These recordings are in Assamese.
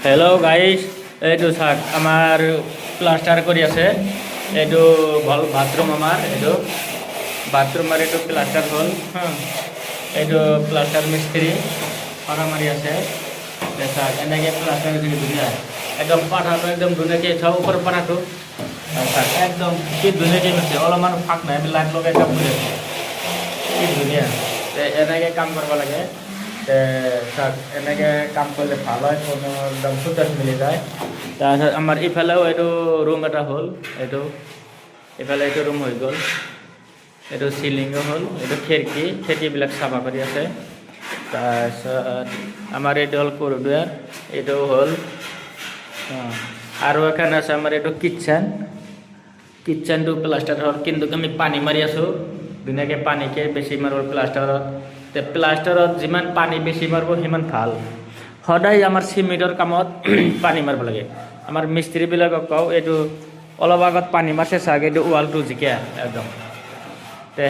হেল্ল' গাইজ, এইটো চাওক আমাৰ প্লাষ্টাৰ কৰি আছে। এইটো হ'ল বাথৰুম, আমাৰ এইটো বাথৰুমৰ এইটো প্লাষ্টাৰ হ'ল। এইটো প্লাষ্টাৰ মিস্ত্ৰী পাৰা মাৰি আছে। চাওক এনেকৈ প্লাষ্টাৰ কৰি ধুনীয়া একদম পাঠাটো একদম ধুনীয়াকৈ চাওক ওপৰৰ পাঠাটো চাওক একদম কি ধুনীয়াকৈ মিছে, অলপমান ফাক নাই, লাইট লগাই কাম কৰি আছে, কি ধুনীয়া। এনেকৈ কাম কৰিব লাগে। চাওক এনেকৈ কাম কৰিলে ভাল হয়, কোনো একদম ফুটাছ মিলি যায়। তাৰপিছত আমাৰ ইফালেও এইটো ৰুম এটা হ'ল, ইফালে এইটো ৰুম হৈ গ'ল, এইটো চিলিঙো হ'ল, এইটো খিৰিকীবিলাক চাফা কৰি আছে। তাৰপিছত আমাৰ এইটো হ'ল কৰিডৰ, এইটো হ'ল আৰু এখান আছে আমাৰ এইটো কিটচেনটো প্লাষ্টাৰ হ'ল, কিন্তু আমি পানী মাৰি আছোঁ ধুনীয়াকৈ, পানীকে বেছি মাৰিব প্লাষ্টাৰত। প্লাষ্টাৰত যিমান পানী বেছি মাৰিব সিমান ভাল। সদায় আমাৰ চিমেণ্টৰ কামত পানী মাৰিব লাগে। আমাৰ মিস্ত্ৰীবিলাকক কওঁ, এইটো অলপ আগত পানী মাৰিছে চাগে, এইটো ৱালটো জিকা একদম।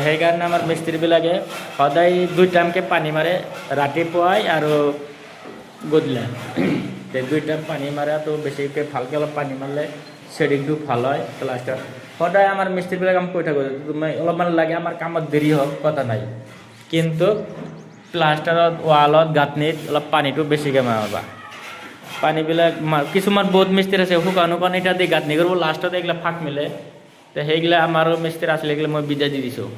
সেইকাৰণে আমাৰ মিস্ত্ৰীবিলাকে সদায় 2 টাইমকৈ পানী মাৰে, ৰাতিপুৱাই আৰু গধূলি। 2 টাইম পানী মাৰাটো বেছিকৈ ভালকৈ অলপ পানী মাৰিলে শ্বেডিংটো ভাল হয় প্লাষ্টাৰ। সদায় আমাৰ মিস্ত্ৰীবিলাক আমি কৈ থাকোঁ, তুমি অলপমান লাগে আমাৰ কামত দেৰি হওক কথা নাই, কিন্তু প্লাষ্টাৰত ৱালত গাঁথনিত অলপ পানীটো বেছিকৈ মাৰিবা। পানীবিলাক কিছুমান বহুত মিস্ত্ৰী আছে শুকান ইটা দি গাঁথনি কৰিব, লাষ্টত এইগিলা ফাক মিলে। সেইগিলা আমাৰো মিস্ত্ৰী আছিলে, এইগিলা মই বিদায় দি দিছোঁ।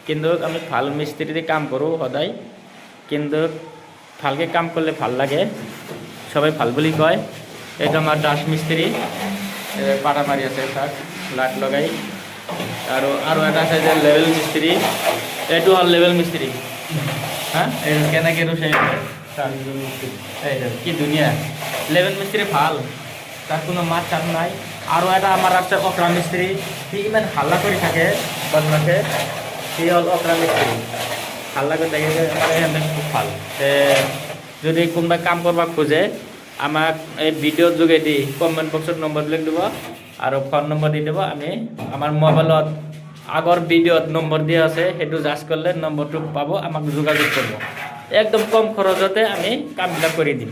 কিন্তু আমি ভাল মিস্ত্ৰী দি কাম কৰোঁ সদায়, কিন্তু ভালকৈ কাম কৰিলে ভাল লাগে, সবাই ভাল বুলি কয়। এইটো আমাৰ দাস মিস্ত্ৰী পাটা মাৰি আছে, তাক লাইট লগাই। আৰু এটা আছে যে লেভেল মিস্ত্ৰী, এইটো হ'ল লেভেল মিস্ত্ৰী। এই কেনেকৈ ৰুইছে এইটো, কি ধুনীয়া লেভেল মিস্ত্ৰী, ভাল, তাত কোনো মাত চাত নাই। আৰু এটা আমাৰ আছে অকৰা মিস্ত্ৰী, সি ইমান হাল্লা কৰি থাকে বদমাছে, সি হ'ল অকৰা মিস্ত্ৰী, হাল্লা কৰি থাকে। আমাৰ সিহঁতে খুব ভাল। যদি কোনোবাই কাম কৰিব খোজে আমাক এই ভিডিঅ'ৰ যোগেদি কমেণ্ট বক্সত নম্বৰবিলাক দিব আৰু ফোন নম্বৰ দি দিব। আমি আমাৰ মোবাইলত আগৰ ভিডিঅ'ত নম্বৰ দিয়া আছে, সেইটো জাষ্ট কৰিলে নম্বৰটো পাব, আমাক যোগাযোগ কৰিব। একদম কম খৰচতে আমি কামবিলাক কৰি দিম।